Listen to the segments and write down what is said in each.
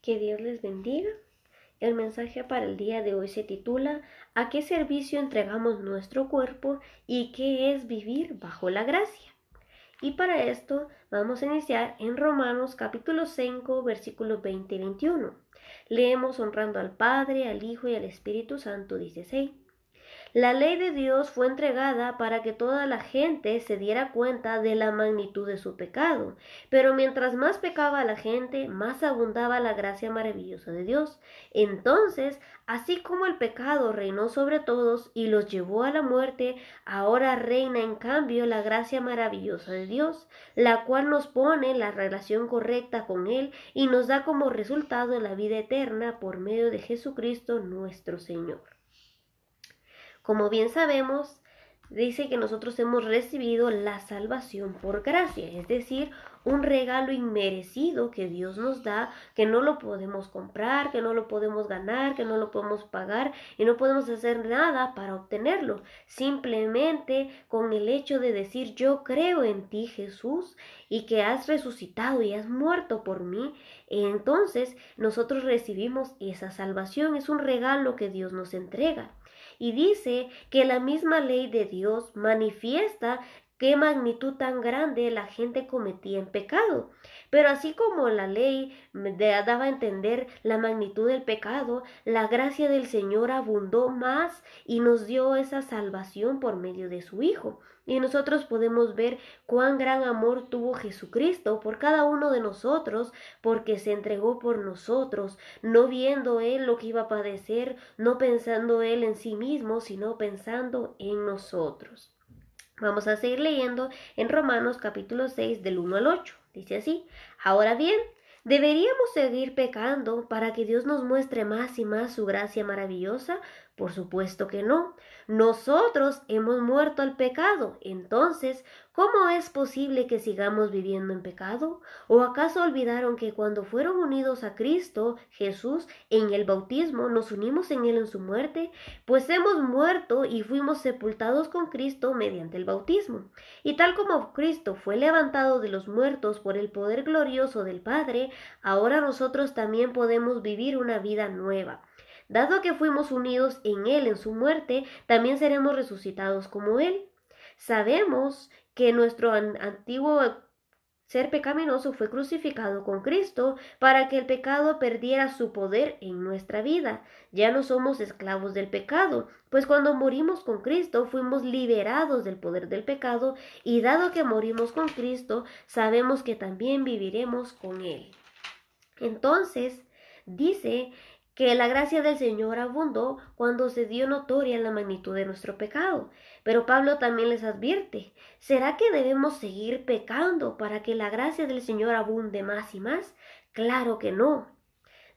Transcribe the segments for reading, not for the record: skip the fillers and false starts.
Que Dios les bendiga. El mensaje para el día de hoy se titula ¿A qué servicio entregamos nuestro cuerpo y qué es vivir bajo la gracia? Y para esto vamos a iniciar en Romanos capítulo 5 versículos 20 y 21. Leemos honrando al Padre, al Hijo y al Espíritu Santo, dice así. La ley de Dios fue entregada para que toda la gente se diera cuenta de la magnitud de su pecado, pero mientras más pecaba la gente, más abundaba la gracia maravillosa de Dios. Entonces, así como el pecado reinó sobre todos y los llevó a la muerte, ahora reina en cambio la gracia maravillosa de Dios, la cual nos pone en la relación correcta con Él y nos da como resultado la vida eterna por medio de Jesucristo nuestro Señor. Como bien sabemos, dice que nosotros hemos recibido la salvación por gracia, es decir, un regalo inmerecido que Dios nos da, que no lo podemos comprar, que no lo podemos ganar, que no lo podemos pagar y no podemos hacer nada para obtenerlo. Simplemente con el hecho de decir yo creo en ti, Jesús, y que has resucitado y has muerto por mí, entonces nosotros recibimos esa salvación. Es un regalo que Dios nos entrega. Y dice que la misma ley de Dios manifiesta qué magnitud tan grande la gente cometía en pecado. Pero así como la ley daba a entender la magnitud del pecado, la gracia del Señor abundó más y nos dio esa salvación por medio de su Hijo. Y nosotros podemos ver cuán gran amor tuvo Jesucristo por cada uno de nosotros, porque se entregó por nosotros, no viendo Él lo que iba a padecer, no pensando Él en sí mismo, sino pensando en nosotros. Vamos a seguir leyendo en Romanos capítulo 6 del 1 al 8. Dice así: Ahora bien, ¿deberíamos seguir pecando para que Dios nos muestre más y más su gracia maravillosa? Por supuesto que no. Nosotros hemos muerto al pecado. Entonces, ¿cómo es posible que sigamos viviendo en pecado? ¿O acaso olvidaron que cuando fueron unidos a Cristo Jesús en el bautismo, nos unimos en Él en su muerte? Pues hemos muerto y fuimos sepultados con Cristo mediante el bautismo. Y tal como Cristo fue levantado de los muertos por el poder glorioso del Padre, ahora nosotros también podemos vivir una vida nueva. Dado que fuimos unidos en Él en su muerte, también seremos resucitados como Él. Sabemos que nuestro antiguo ser pecaminoso fue crucificado con Cristo para que el pecado perdiera su poder en nuestra vida. Ya no somos esclavos del pecado, pues cuando morimos con Cristo fuimos liberados del poder del pecado, y dado que morimos con Cristo, sabemos que también viviremos con Él. Entonces, dice que la gracia del Señor abundó cuando se dio notoria la magnitud de nuestro pecado. Pero Pablo también les advierte, ¿será que debemos seguir pecando para que la gracia del Señor abunde más y más? Claro que no.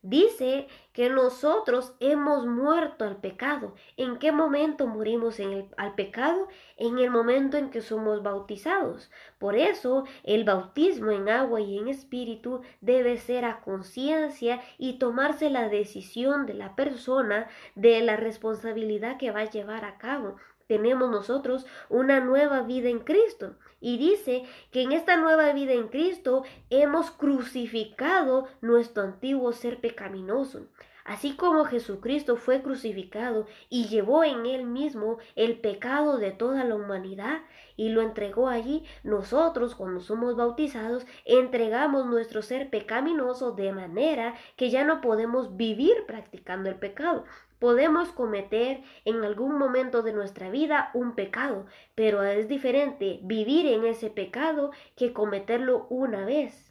Dice que nosotros hemos muerto al pecado. ¿En qué momento morimos al pecado? En el momento en que somos bautizados. Por eso el bautismo en agua y en espíritu debe ser a conciencia y tomarse la decisión de la persona de la responsabilidad que va a llevar a cabo. Tenemos nosotros una nueva vida en Cristo. Y dice que en esta nueva vida en Cristo hemos crucificado nuestro antiguo ser pecaminoso. Así como Jesucristo fue crucificado y llevó en Él mismo el pecado de toda la humanidad y lo entregó allí, nosotros cuando somos bautizados entregamos nuestro ser pecaminoso de manera que ya no podemos vivir practicando el pecado. Podemos cometer en algún momento de nuestra vida un pecado, pero es diferente vivir en ese pecado que cometerlo una vez.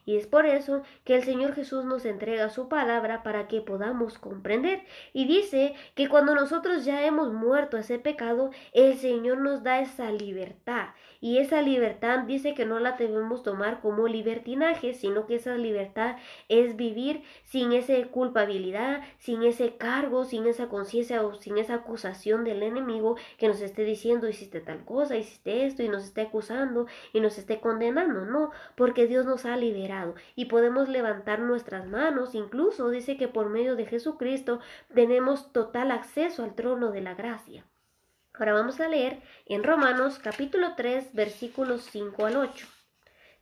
Y es por eso que el Señor Jesús nos entrega su palabra para que podamos comprender. Y dice que cuando nosotros ya hemos muerto a ese pecado, el Señor nos da esa libertad. Y esa libertad dice que no la debemos tomar como libertinaje, sino que esa libertad es vivir sin esa culpabilidad, sin ese cargo, sin esa conciencia o sin esa acusación del enemigo que nos esté diciendo hiciste tal cosa, hiciste esto y nos esté acusando y nos esté condenando. No, porque Dios nos ha liberado y podemos levantar nuestras manos. Incluso dice que por medio de Jesucristo tenemos total acceso al trono de la gracia. Ahora vamos a leer en Romanos capítulo 3 versículos 5 al 8.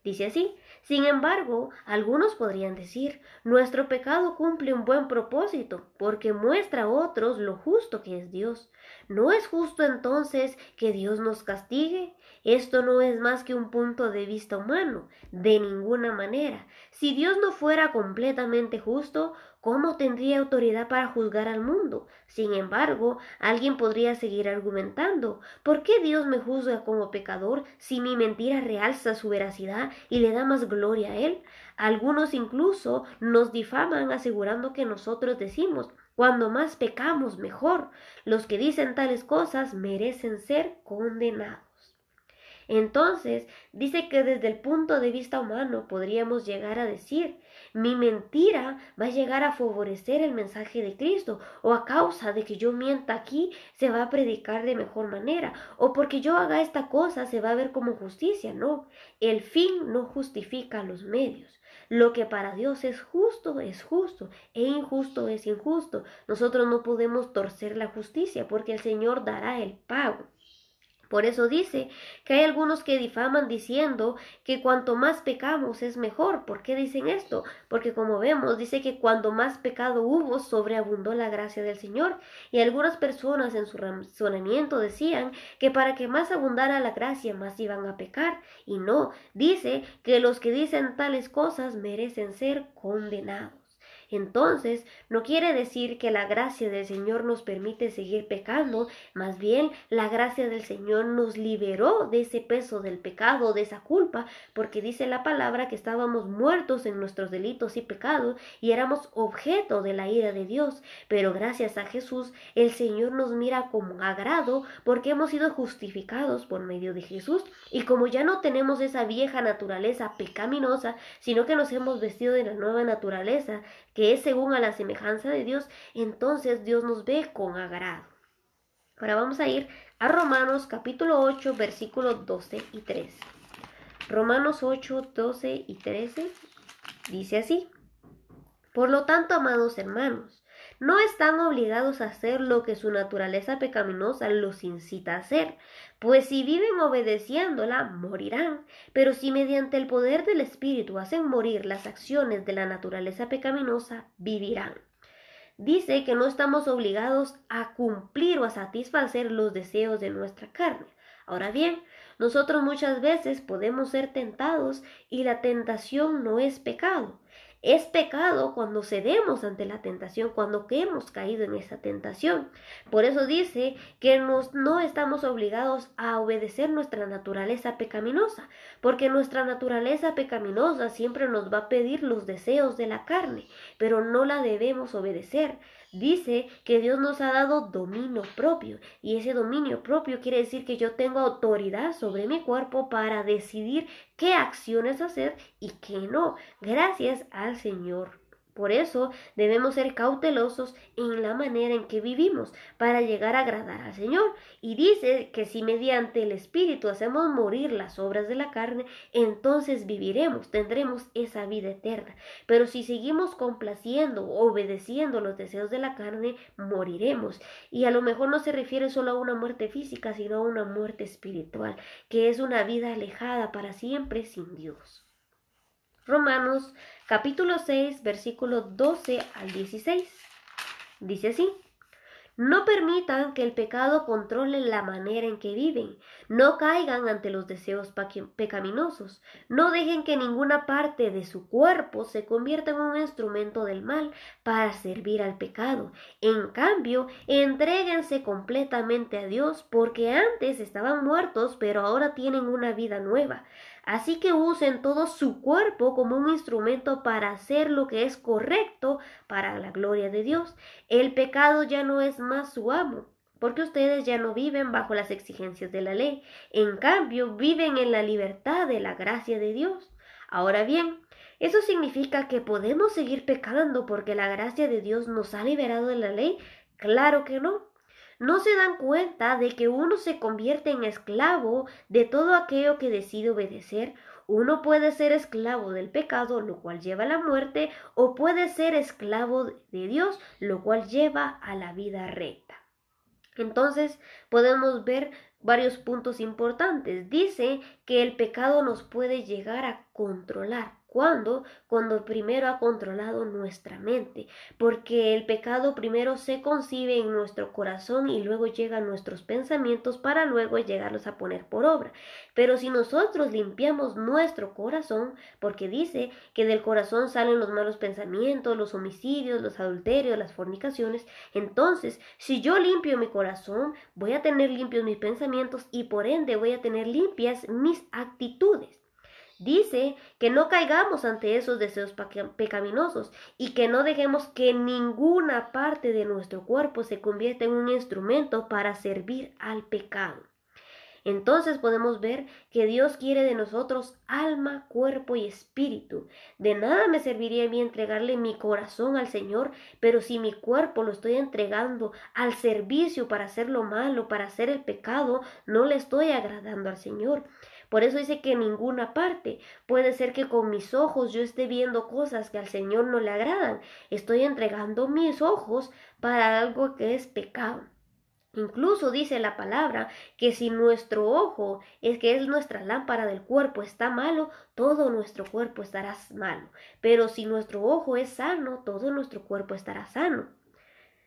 Dice así: Sin embargo, algunos podrían decir, nuestro pecado cumple un buen propósito, porque muestra a otros lo justo que es Dios. ¿No es justo entonces que Dios nos castigue? Esto no es más que un punto de vista humano, de ninguna manera. Si Dios no fuera completamente justo, ¿cómo tendría autoridad para juzgar al mundo? Sin embargo, alguien podría seguir argumentando, ¿por qué Dios me juzga como pecador si mi mentira realza su veracidad y le da más gloria a Él? Algunos incluso nos difaman asegurando que nosotros decimos, cuando más pecamos, mejor. Los que dicen tales cosas merecen ser condenados. Entonces, dice que desde el punto de vista humano podríamos llegar a decir, mi mentira va a llegar a favorecer el mensaje de Cristo, o a causa de que yo mienta aquí se va a predicar de mejor manera, o porque yo haga esta cosa se va a ver como justicia. No, el fin no justifica los medios. Lo que para Dios es justo, e injusto es injusto. Nosotros no podemos torcer la justicia porque el Señor dará el pago. Por eso dice que hay algunos que difaman diciendo que cuanto más pecamos es mejor. ¿Por qué dicen esto? Porque como vemos, dice que cuando más pecado hubo, sobreabundó la gracia del Señor. Y algunas personas en su razonamiento decían que para que más abundara la gracia, más iban a pecar. Y no, dice que los que dicen tales cosas merecen ser condenados. Entonces, no quiere decir que la gracia del Señor nos permite seguir pecando, más bien la gracia del Señor nos liberó de ese peso del pecado, de esa culpa, porque dice la palabra que estábamos muertos en nuestros delitos y pecados y éramos objeto de la ira de Dios, pero gracias a Jesús el Señor nos mira con agrado porque hemos sido justificados por medio de Jesús y como ya no tenemos esa vieja naturaleza pecaminosa, sino que nos hemos vestido de la nueva naturaleza, que es según a la semejanza de Dios, entonces Dios nos ve con agrado. Ahora vamos a ir a Romanos capítulo 8, versículos 12 y 13. Romanos 8, 12 y 13 dice así: por lo tanto, amados hermanos, no están obligados a hacer lo que su naturaleza pecaminosa los incita a hacer, pues si viven obedeciéndola, morirán. Pero si mediante el poder del Espíritu hacen morir las acciones de la naturaleza pecaminosa, vivirán. Dice que no estamos obligados a cumplir o a satisfacer los deseos de nuestra carne. Ahora bien, nosotros muchas veces podemos ser tentados y la tentación no es pecado. Es pecado cuando cedemos ante la tentación, cuando hemos caído en esa tentación. Por eso dice que no estamos obligados a obedecer nuestra naturaleza pecaminosa, porque nuestra naturaleza pecaminosa siempre nos va a pedir los deseos de la carne, pero no la debemos obedecer. Dice que Dios nos ha dado dominio propio y ese dominio propio quiere decir que yo tengo autoridad sobre mi cuerpo para decidir qué acciones hacer y qué no, gracias al Señor. Por eso debemos ser cautelosos en la manera en que vivimos para llegar a agradar al Señor. Y dice que si mediante el Espíritu hacemos morir las obras de la carne, entonces viviremos, tendremos esa vida eterna. Pero si seguimos complaciendo, obedeciendo los deseos de la carne, moriremos. Y a lo mejor no se refiere solo a una muerte física, sino a una muerte espiritual, que es una vida alejada para siempre sin Dios. Romanos capítulo 6, versículos 12 al 16. Dice así: no permitan que el pecado controle la manera en que viven. No caigan ante los deseos pecaminosos. No dejen que ninguna parte de su cuerpo se convierta en un instrumento del mal para servir al pecado. En cambio, entréguense completamente a Dios porque antes estaban muertos, pero ahora tienen una vida nueva. Así que usen todo su cuerpo como un instrumento para hacer lo que es correcto para la gloria de Dios. El pecado ya no es más su amo, porque ustedes ya no viven bajo las exigencias de la ley. En cambio, viven en la libertad de la gracia de Dios. Ahora bien, ¿eso significa que podemos seguir pecando porque la gracia de Dios nos ha liberado de la ley? Claro que no. ¿No se dan cuenta de que uno se convierte en esclavo de todo aquello que decide obedecer? Uno puede ser esclavo del pecado, lo cual lleva a la muerte, o puede ser esclavo de Dios, lo cual lleva a la vida recta. Entonces podemos ver varios puntos importantes. Dice que el pecado nos puede llegar a controlar. Cuando primero ha controlado nuestra mente, porque el pecado primero se concibe en nuestro corazón y luego llega a nuestros pensamientos para luego llegarlos a poner por obra. Pero si nosotros limpiamos nuestro corazón, porque dice que del corazón salen los malos pensamientos, los homicidios, los adulterios, las fornicaciones, entonces si yo limpio mi corazón, voy a tener limpios mis pensamientos y por ende voy a tener limpias mis actitudes. Dice que no caigamos ante esos deseos pecaminosos y que no dejemos que ninguna parte de nuestro cuerpo se convierta en un instrumento para servir al pecado. Entonces podemos ver que Dios quiere de nosotros alma, cuerpo y espíritu. De nada me serviría a mí entregarle mi corazón al Señor, pero si mi cuerpo lo estoy entregando al servicio para hacer lo malo, para hacer el pecado, no le estoy agradando al Señor. Por eso dice que en ninguna parte. Puede ser que con mis ojos yo esté viendo cosas que al Señor no le agradan. Estoy entregando mis ojos para algo que es pecado. Incluso dice la palabra que si nuestro ojo, que es nuestra lámpara del cuerpo, está malo, todo nuestro cuerpo estará malo. Pero si nuestro ojo es sano, todo nuestro cuerpo estará sano.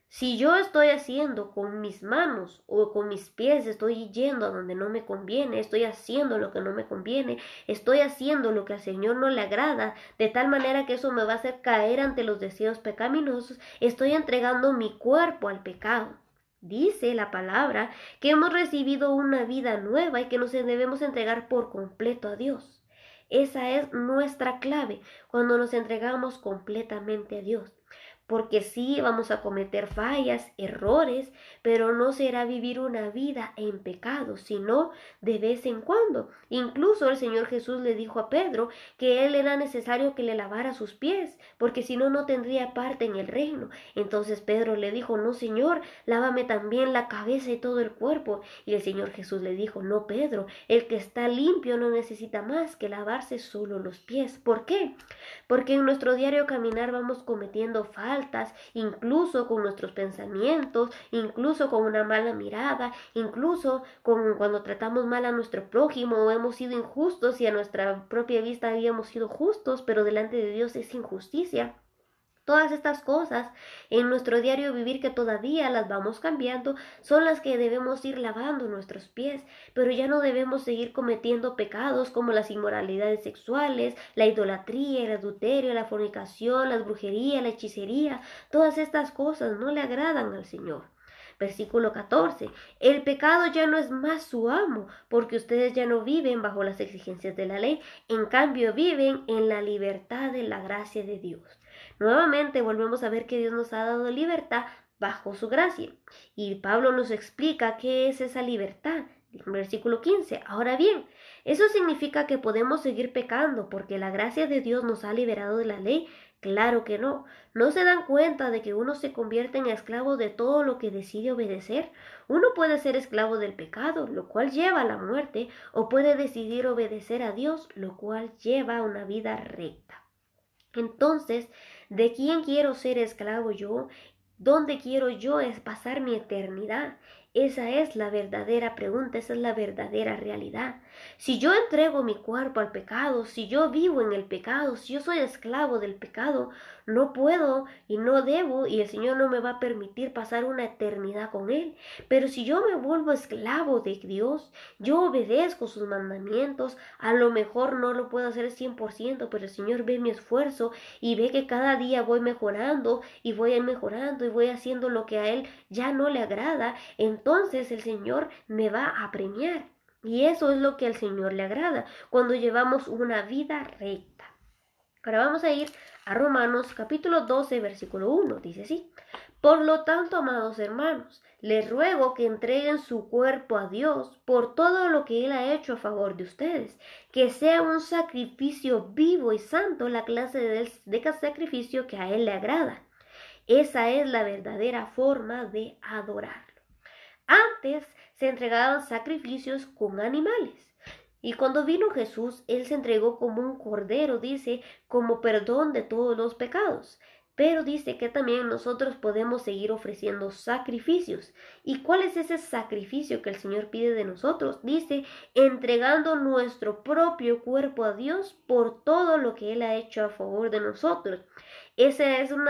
Si yo estoy haciendo con mis manos o con mis pies, estoy yendo a donde no me conviene, estoy haciendo lo que no me conviene, estoy haciendo lo que al Señor no le agrada, de tal manera que eso me va a hacer caer ante los deseos pecaminosos, estoy entregando mi cuerpo al pecado. Dice la palabra que hemos recibido una vida nueva y que nos debemos entregar por completo a Dios. Esa es nuestra clave, cuando nos entregamos completamente a Dios. Porque sí vamos a cometer fallas, errores, pero no será vivir una vida en pecado, sino de vez en cuando. Incluso el Señor Jesús le dijo a Pedro que él era necesario que le lavara sus pies, porque si no, no tendría parte en el reino. Entonces Pedro le dijo, no Señor, lávame también la cabeza y todo el cuerpo. Y el Señor Jesús le dijo, no Pedro, el que está limpio no necesita más que lavarse solo los pies. ¿Por qué? Porque en nuestro diario caminar vamos cometiendo faltas, incluso con nuestros pensamientos, incluso con una mala mirada, incluso cuando tratamos mal a nuestro prójimo o hemos sido injustos y a nuestra propia vista habíamos sido justos, pero delante de Dios es injusticia. Todas estas cosas en nuestro diario vivir que todavía las vamos cambiando son las que debemos ir lavando nuestros pies, pero ya no debemos seguir cometiendo pecados como las inmoralidades sexuales, la idolatría, el adulterio, la fornicación, la brujería, la hechicería. Todas estas cosas no le agradan al Señor. Versículo 14. El pecado ya no es más su amo, porque ustedes ya no viven bajo las exigencias de la ley, en cambio viven en la libertad de la gracia de Dios. Nuevamente volvemos a ver que Dios nos ha dado libertad bajo su gracia. Y Pablo nos explica qué es esa libertad. En versículo 15. Ahora bien, ¿eso significa que podemos seguir pecando porque la gracia de Dios nos ha liberado de la ley? Claro que no. ¿No se dan cuenta de que uno se convierte en esclavo de todo lo que decide obedecer? Uno puede ser esclavo del pecado, lo cual lleva a la muerte, o puede decidir obedecer a Dios, lo cual lleva a una vida recta. Entonces, ¿de quién quiero ser esclavo yo? ¿Dónde quiero yo pasar mi eternidad? Esa es la verdadera pregunta, esa es la verdadera realidad. Si yo entrego mi cuerpo al pecado, si yo vivo en el pecado, si yo soy esclavo del pecado, no puedo y no debo y el Señor no me va a permitir pasar una eternidad con Él. Pero si yo me vuelvo esclavo de Dios, yo obedezco sus mandamientos, a lo mejor no lo puedo hacer 100%, pero el Señor ve mi esfuerzo y ve que cada día voy mejorando y voy mejorando y voy haciendo lo que a Él ya no le agrada. Entonces el Señor me va a premiar. Y eso es lo que al Señor le agrada, cuando llevamos una vida recta. Ahora vamos a ir a Romanos capítulo 12, versículo 1. Dice así: por lo tanto, amados hermanos, les ruego que entreguen su cuerpo a Dios por todo lo que Él ha hecho a favor de ustedes, que sea un sacrificio vivo y santo, la clase de sacrificio que a Él le agrada. Esa es la verdadera forma de adorarlo. Antes se entregaban sacrificios con animales. Y cuando vino Jesús, Él se entregó como un cordero, dice, como perdón de todos los pecados. Pero dice que también nosotros podemos seguir ofreciendo sacrificios. ¿Y cuál es ese sacrificio que el Señor pide de nosotros? Dice, entregando nuestro propio cuerpo a Dios por todo lo que Él ha hecho a favor de nosotros. Ese es un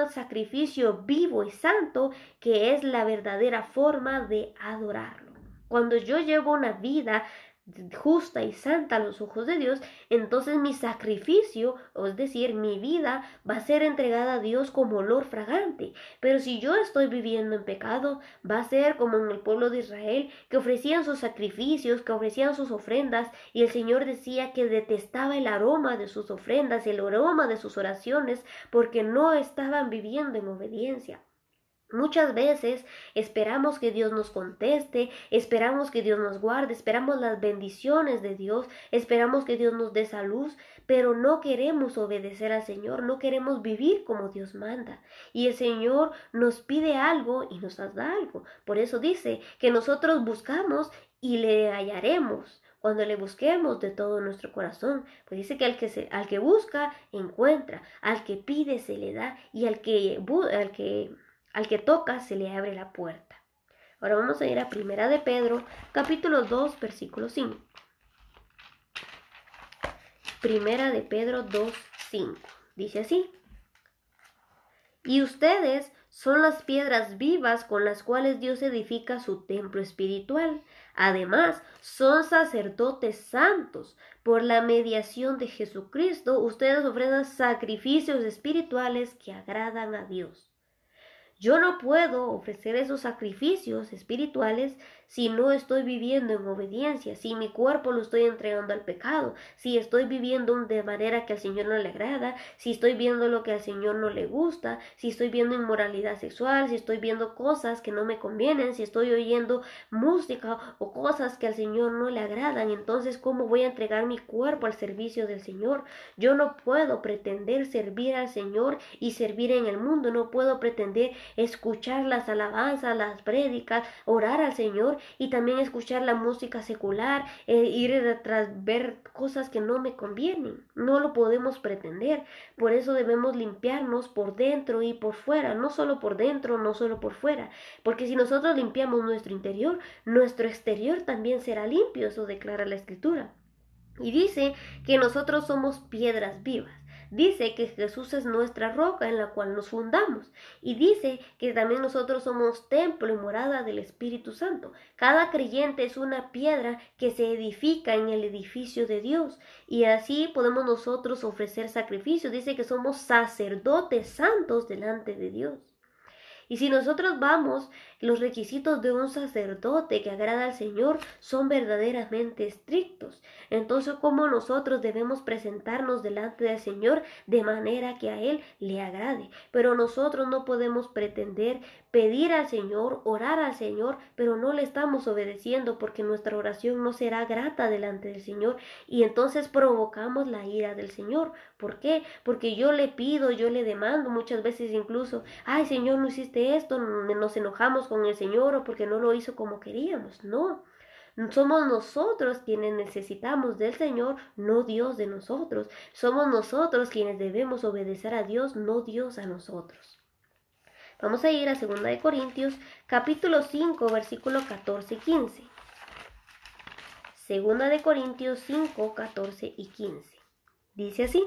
sacrificio vivo y santo que es la verdadera forma de adorarlo. Cuando yo llevo una vida justa y santa a los ojos de Dios, entonces mi sacrificio, es decir, mi vida va a ser entregada a Dios como olor fragante. Pero si yo estoy viviendo en pecado, va a ser como en el pueblo de Israel, que ofrecían sus sacrificios, que ofrecían sus ofrendas, y el Señor decía que detestaba el aroma de sus ofrendas, el aroma de sus oraciones, porque no estaban viviendo en obediencia. Muchas veces esperamos que Dios nos conteste, esperamos que Dios nos guarde, esperamos las bendiciones de Dios, esperamos que Dios nos dé salud, pero no queremos obedecer al Señor, no queremos vivir como Dios manda. Y el Señor nos pide algo y nos da algo. Por eso dice que nosotros buscamos y le hallaremos. Cuando le busquemos de todo nuestro corazón, pues dice que al que busca, encuentra, al que pide se le da y al que toca se le abre la puerta. Ahora vamos a ir a Primera de Pedro, capítulo 2, versículo 5. Primera de Pedro 2, 5. Dice así. Y ustedes son las piedras vivas con las cuales Dios edifica su templo espiritual. Además, son sacerdotes santos. Por la mediación de Jesucristo, ustedes ofrecen sacrificios espirituales que agradan a Dios. Yo no puedo ofrecer esos sacrificios espirituales si no estoy viviendo en obediencia, si mi cuerpo lo estoy entregando al pecado, si estoy viviendo de manera que al Señor no le agrada, si estoy viendo lo que al Señor no le gusta, si estoy viendo inmoralidad sexual, si estoy viendo cosas que no me convienen, si estoy oyendo música o cosas que al Señor no le agradan. Entonces, ¿cómo voy a entregar mi cuerpo al servicio del Señor? Yo no puedo pretender servir al Señor y servir en el mundo, no puedo pretender escuchar las alabanzas, las prédicas, orar al Señor y también escuchar la música secular, ir tras ver cosas que no me convienen. No lo podemos pretender. Por eso debemos limpiarnos por dentro y por fuera, no solo por dentro, no solo por fuera, porque si nosotros limpiamos nuestro interior, nuestro exterior también será limpio. Eso declara la Escritura. Y dice que nosotros somos piedras vivas. Dice que Jesús es nuestra roca en la cual nos fundamos. Y dice que también nosotros somos templo y morada del Espíritu Santo. Cada creyente es una piedra que se edifica en el edificio de Dios. Y así podemos nosotros ofrecer sacrificios. Dice que somos sacerdotes santos delante de Dios. Y si nosotros vamos, los requisitos de un sacerdote que agrada al Señor son verdaderamente estrictos. Entonces, ¿cómo nosotros debemos presentarnos delante del Señor de manera que a Él le agrade? Pero nosotros no podemos pretender pedir al Señor, orar al Señor, pero no le estamos obedeciendo porque nuestra oración no será grata delante del Señor y entonces provocamos la ira del Señor. ¿Por qué? Porque yo le pido, yo le demando muchas veces incluso, ay Señor, no hiciste esto, nos enojamos con el Señor o porque no lo hizo como queríamos. No, somos nosotros quienes necesitamos del Señor, no Dios de nosotros. Somos nosotros quienes debemos obedecer a Dios, no Dios a nosotros. Vamos a ir a 2 de Corintios, capítulo 5, versículo 14 y 15. 2 de Corintios 5, 14 y 15. Dice así.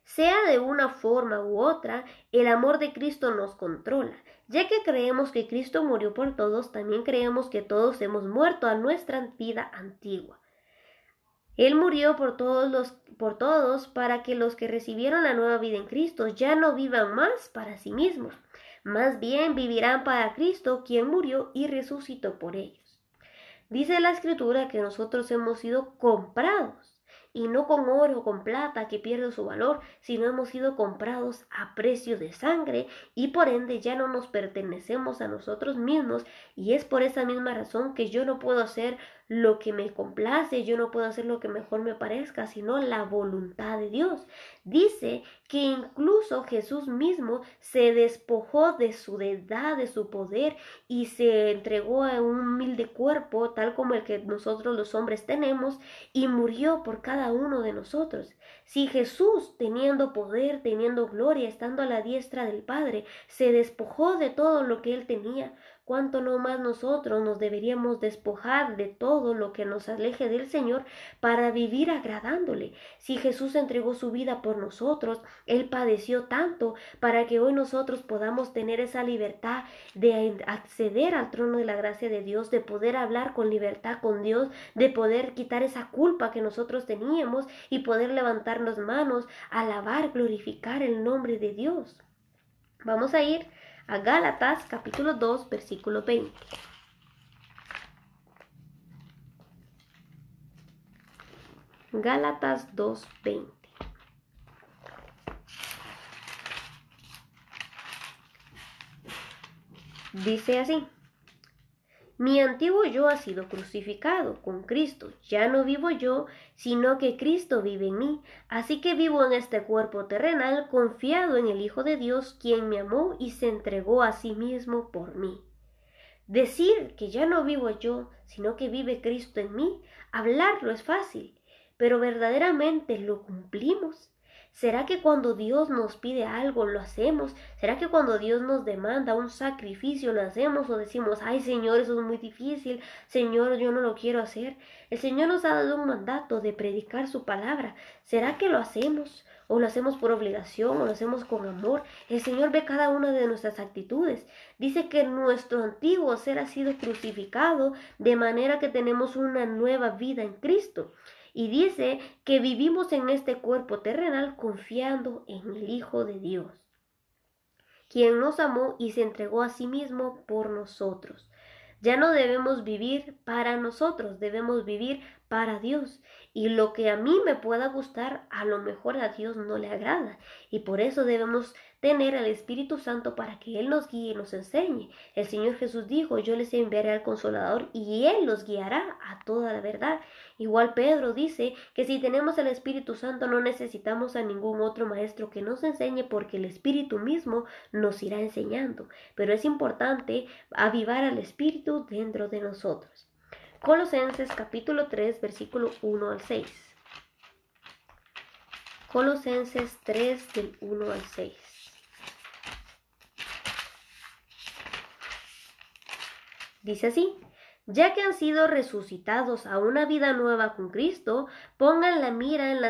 Sea de una forma u otra, el amor de Cristo nos controla. Ya que creemos que Cristo murió por todos, también creemos que todos hemos muerto a nuestra vida antigua. Él murió por todos para que los que recibieron la nueva vida en Cristo ya no vivan más para sí mismos. Más bien vivirán para Cristo, quien murió y resucitó por ellos. Dice la Escritura que nosotros hemos sido comprados. Y no con oro o con plata que pierde su valor, sino hemos sido comprados a precio de sangre y por ende ya no nos pertenecemos a nosotros mismos y es por esa misma razón que yo no puedo hacer lo que me complace, yo no puedo hacer lo que mejor me parezca, sino la voluntad de Dios. Dice que incluso Jesús mismo se despojó de su deidad, de su poder, y se entregó a un humilde cuerpo, tal como el que nosotros los hombres tenemos, y murió por cada uno de nosotros. Si Jesús, teniendo poder, teniendo gloria, estando a la diestra del Padre, se despojó de todo lo que él tenía, ¿cuánto no más nosotros nos deberíamos despojar de todo lo que nos aleje del Señor para vivir agradándole? Si Jesús entregó su vida por nosotros, él padeció tanto para que hoy nosotros podamos tener esa libertad de acceder al trono de la gracia de Dios, de poder hablar con libertad con Dios, de poder quitar esa culpa que nosotros teníamos y poder levantar las manos, alabar, glorificar el nombre de Dios. Vamos a ir a Gálatas capítulo 2 versículo 20. Gálatas 2:20. Dice así: mi antiguo yo ha sido crucificado con Cristo. Ya no vivo yo, sino que Cristo vive en mí. Así que vivo en este cuerpo terrenal, confiado en el Hijo de Dios, quien me amó y se entregó a sí mismo por mí. Decir que ya no vivo yo, sino que vive Cristo en mí, hablarlo es fácil, pero verdaderamente lo cumplimos. ¿Será que cuando Dios nos pide algo lo hacemos? ¿Será que cuando Dios nos demanda un sacrificio lo hacemos o decimos, ay Señor, eso es muy difícil, Señor, yo no lo quiero hacer? El Señor nos ha dado un mandato de predicar su palabra. ¿Será que lo hacemos? ¿O lo hacemos por obligación? ¿O lo hacemos con amor? El Señor ve cada una de nuestras actitudes. Dice que nuestro antiguo ser ha sido crucificado, de manera que tenemos una nueva vida en Cristo. Y dice que vivimos en este cuerpo terrenal confiando en el Hijo de Dios, quien nos amó y se entregó a sí mismo por nosotros. Ya no debemos vivir para nosotros, debemos vivir para Dios. Y lo que a mí me pueda gustar, a lo mejor a Dios no le agrada. Y por eso debemos tener al Espíritu Santo para que Él nos guíe y nos enseñe. El Señor Jesús dijo, yo les enviaré al Consolador y Él los guiará a toda la verdad. Igual Pedro dice que si tenemos el Espíritu Santo no necesitamos a ningún otro maestro que nos enseñe, porque el Espíritu mismo nos irá enseñando. Pero es importante avivar al Espíritu dentro de nosotros. Colosenses capítulo 3 versículo 1 al 6. Colosenses 3 del 1 al 6. Dice así: ya que han sido resucitados a una vida nueva con Cristo, pongan la mira en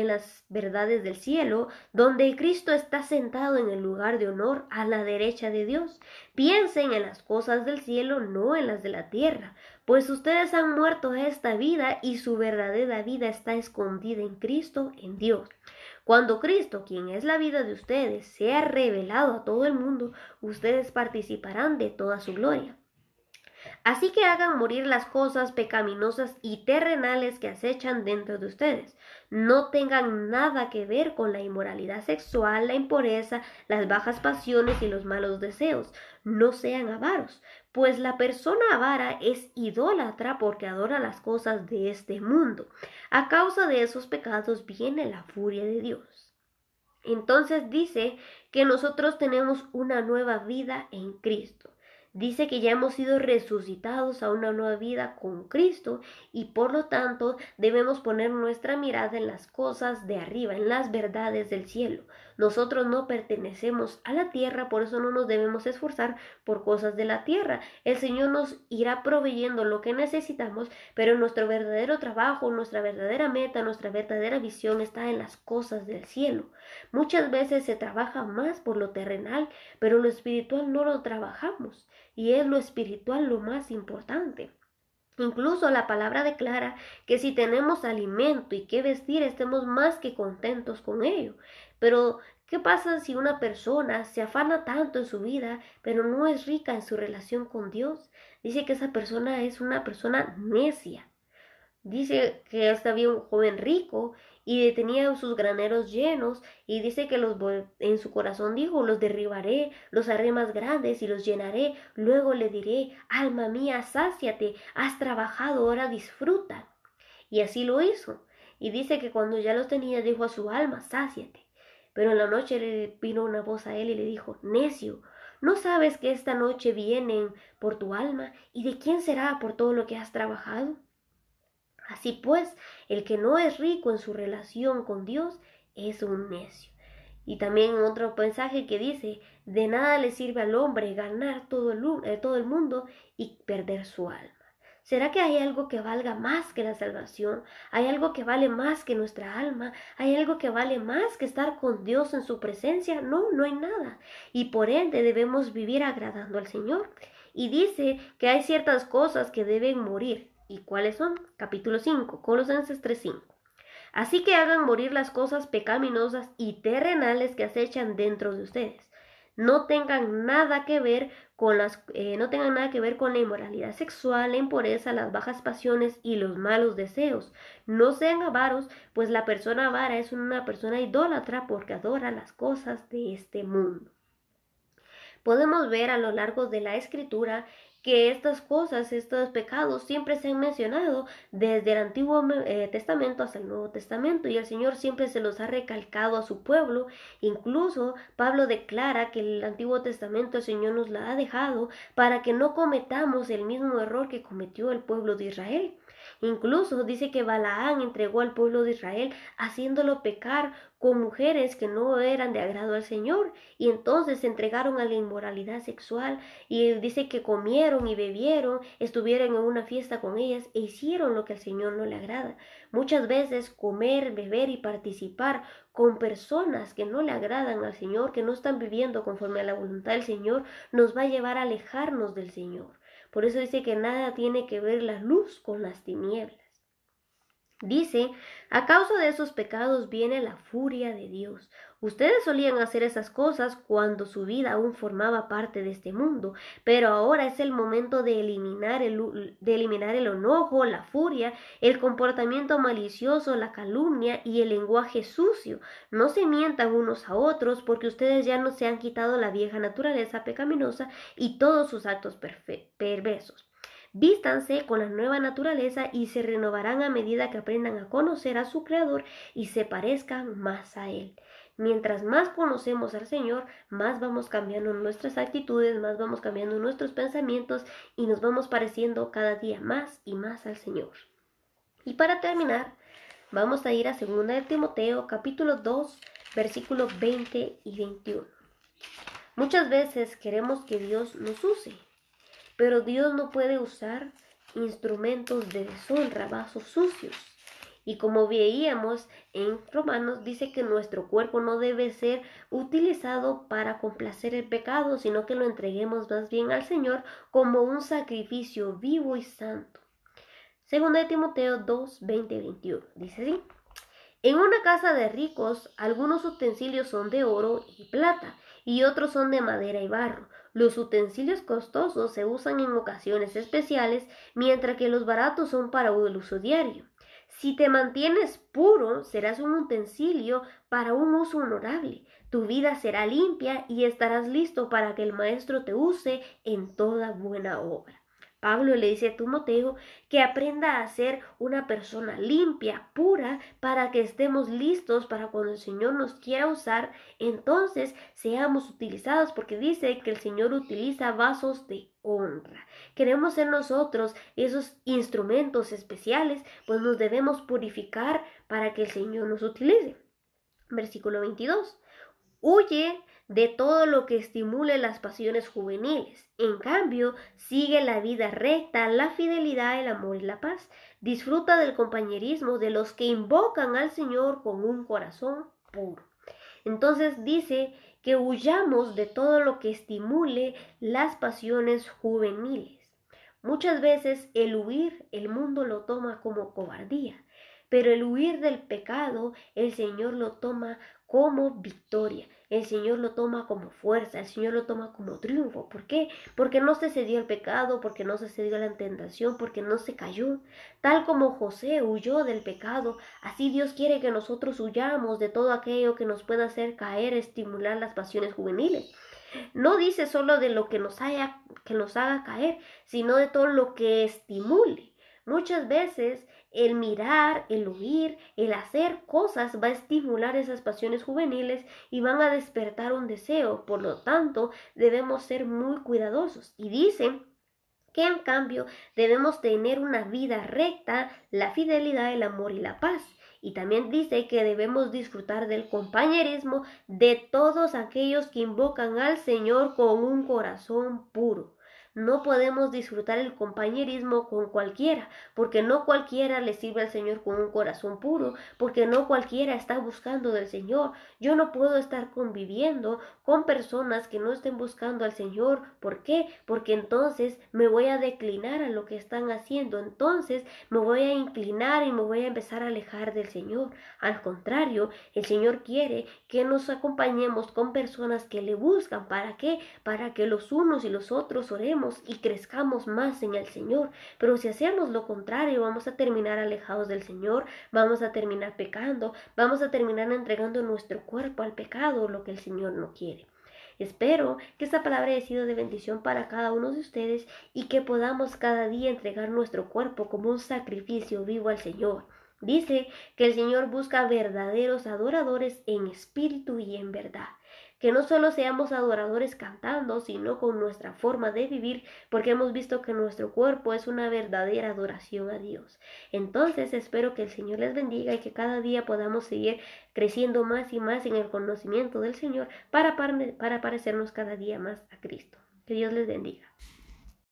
las verdades del cielo, donde Cristo está sentado en el lugar de honor a la derecha de Dios. Piensen en las cosas del cielo, no en las de la tierra, pues ustedes han muerto a esta vida y su verdadera vida está escondida en Cristo, en Dios. Cuando Cristo, quien es la vida de ustedes, sea revelado a todo el mundo, ustedes participarán de toda su gloria. Así que hagan morir las cosas pecaminosas y terrenales que acechan dentro de ustedes. No tengan nada que ver con la inmoralidad sexual, la impureza, las bajas pasiones y los malos deseos. No sean avaros, pues la persona avara es idólatra porque adora las cosas de este mundo. A causa de esos pecados viene la furia de Dios. Entonces dice que nosotros tenemos una nueva vida en Cristo. Dice que ya hemos sido resucitados a una nueva vida con Cristo y por lo tanto debemos poner nuestra mirada en las cosas de arriba, en las verdades del cielo. Nosotros no pertenecemos a la tierra, por eso no nos debemos esforzar por cosas de la tierra. El Señor nos irá proveyendo lo que necesitamos, pero nuestro verdadero trabajo, nuestra verdadera meta, nuestra verdadera visión está en las cosas del cielo. Muchas veces se trabaja más por lo terrenal, pero lo espiritual no lo trabajamos. Y es lo espiritual lo más importante. Incluso la palabra declara que si tenemos alimento y qué vestir, estemos más que contentos con ello. Pero, ¿qué pasa si una persona se afana tanto en su vida, pero no es rica en su relación con Dios? Dice que esa persona es una persona necia. Dice que había un joven rico y tenía sus graneros llenos y dice que en su corazón dijo, los derribaré, los haré más grandes y los llenaré. Luego le diré, alma mía, sáciate, has trabajado, ahora disfruta. Y así lo hizo. Y dice que cuando ya los tenía, dijo a su alma, sáciate. Pero en la noche le vino una voz a él y le dijo, necio, ¿no sabes que esta noche vienen por tu alma? ¿Y de quién será por todo lo que has trabajado? Así pues, el que no es rico en su relación con Dios es un necio. Y también otro mensaje que dice, de nada le sirve al hombre ganar todo el mundo y perder su alma. ¿Será que hay algo que valga más que la salvación? ¿Hay algo que vale más que nuestra alma? ¿Hay algo que vale más que estar con Dios en su presencia? No, no hay nada. Y por ende debemos vivir agradando al Señor. Y dice que hay ciertas cosas que deben morir. ¿Y cuáles son? Capítulo 5, Colosenses 3:5. Así que hagan morir las cosas pecaminosas y terrenales que acechan dentro de ustedes. No tengan nada que ver no tengan nada que ver con la inmoralidad sexual, la impureza, las bajas pasiones y los malos deseos. No sean avaros, pues la persona avara es una persona idólatra porque adora las cosas de este mundo. Podemos ver a lo largo de la escritura que estas cosas, estos pecados siempre se han mencionado desde el Antiguo Testamento hasta el Nuevo Testamento y el Señor siempre se los ha recalcado a su pueblo. Incluso Pablo declara que el Antiguo Testamento el Señor nos la ha dejado para que no cometamos el mismo error que cometió el pueblo de Israel. Incluso dice que Balaán entregó al pueblo de Israel haciéndolo pecar con mujeres que no eran de agrado al Señor y entonces se entregaron a la inmoralidad sexual y dice que comieron y bebieron, estuvieron en una fiesta con ellas e hicieron lo que al Señor no le agrada. Muchas veces comer, beber y participar con personas que no le agradan al Señor, que no están viviendo conforme a la voluntad del Señor, nos va a llevar a alejarnos del Señor. Por eso dice que nada tiene que ver la luz con las tinieblas. Dice, a causa de esos pecados viene la furia de Dios. Ustedes solían hacer esas cosas cuando su vida aún formaba parte de este mundo, pero ahora es el momento de eliminar el enojo, la furia, el comportamiento malicioso, la calumnia y el lenguaje sucio. No se mientan unos a otros porque ustedes ya no se han quitado la vieja naturaleza pecaminosa y todos sus actos perversos. Vístanse con la nueva naturaleza y se renovarán a medida que aprendan a conocer a su Creador y se parezcan más a Él. Mientras más conocemos al Señor, más vamos cambiando nuestras actitudes, más vamos cambiando nuestros pensamientos y nos vamos pareciendo cada día más y más al Señor. Y para terminar, vamos a ir a 2 de Timoteo, capítulo 2, versículos 20 y 21. Muchas veces queremos que Dios nos use, pero Dios no puede usar instrumentos de deshonra, vasos sucios. Y como veíamos en Romanos, dice que nuestro cuerpo no debe ser utilizado para complacer el pecado, sino que lo entreguemos más bien al Señor como un sacrificio vivo y santo. 2 de Timoteo 2, 20 21. Dice así. En una casa de ricos, algunos utensilios son de oro y plata, y otros son de madera y barro. Los utensilios costosos se usan en ocasiones especiales, mientras que los baratos son para el uso diario. Si te mantienes puro, serás un utensilio para un uso honorable. Tu vida será limpia y estarás listo para que el Maestro te use en toda buena obra. Pablo le dice a Timoteo que aprenda a ser una persona limpia, pura, para que estemos listos para cuando el Señor nos quiera usar, entonces seamos utilizados, porque dice que el Señor utiliza vasos de honra. Queremos ser nosotros esos instrumentos especiales, pues nos debemos purificar para que el Señor nos utilice. Versículo 22. Huye de todo lo que estimule las pasiones juveniles. En cambio, sigue la vida recta, la fidelidad, el amor y la paz. Disfruta del compañerismo de los que invocan al Señor con un corazón puro. Entonces dice que huyamos de todo lo que estimule las pasiones juveniles. Muchas veces el huir, el mundo lo toma como cobardía, pero el huir del pecado, el Señor lo toma como victoria. el Señor lo toma como fuerza, el Señor lo toma como triunfo. ¿Por qué? Porque no se cedió al pecado, porque no se cedió a la tentación, porque no se cayó. Tal como José huyó del pecado, así Dios quiere que nosotros huyamos de todo aquello que nos pueda hacer caer, estimular las pasiones juveniles. No dice solo de lo que nos haga caer, sino de todo lo que estimule. Muchas veces el mirar, el oír, el hacer cosas va a estimular esas pasiones juveniles y van a despertar un deseo. Por lo tanto, debemos ser muy cuidadosos. Y dice que en cambio debemos tener una vida recta, la fidelidad, el amor y la paz. Y también dice que debemos disfrutar del compañerismo de todos aquellos que invocan al Señor con un corazón puro. No podemos disfrutar el compañerismo con cualquiera, porque no cualquiera le sirve al Señor con un corazón puro, porque no cualquiera está buscando del Señor. Yo no puedo estar conviviendo con personas que no estén buscando al Señor. ¿Por qué? Porque entonces me voy a declinar a lo que están haciendo, entonces me voy a inclinar y me voy a empezar a alejar del Señor. Al contrario, el Señor quiere que nos acompañemos con personas que le buscan. ¿Para qué? Para que los unos y los otros oremos y crezcamos más en el Señor. Pero si hacemos lo contrario, vamos a terminar alejados del Señor, vamos a terminar pecando, vamos a terminar entregando nuestro cuerpo al pecado, lo que el Señor no quiere. Espero que esta palabra haya sido de bendición para cada uno de ustedes y que podamos cada día entregar nuestro cuerpo como un sacrificio vivo al Señor. Dice que el Señor busca verdaderos adoradores en espíritu y en verdad. Que no solo seamos adoradores cantando, sino con nuestra forma de vivir, porque hemos visto que nuestro cuerpo es una verdadera adoración a Dios. Entonces espero que el Señor les bendiga y que cada día podamos seguir creciendo más y más en el conocimiento del Señor para parecernos cada día más a Cristo. Que Dios les bendiga.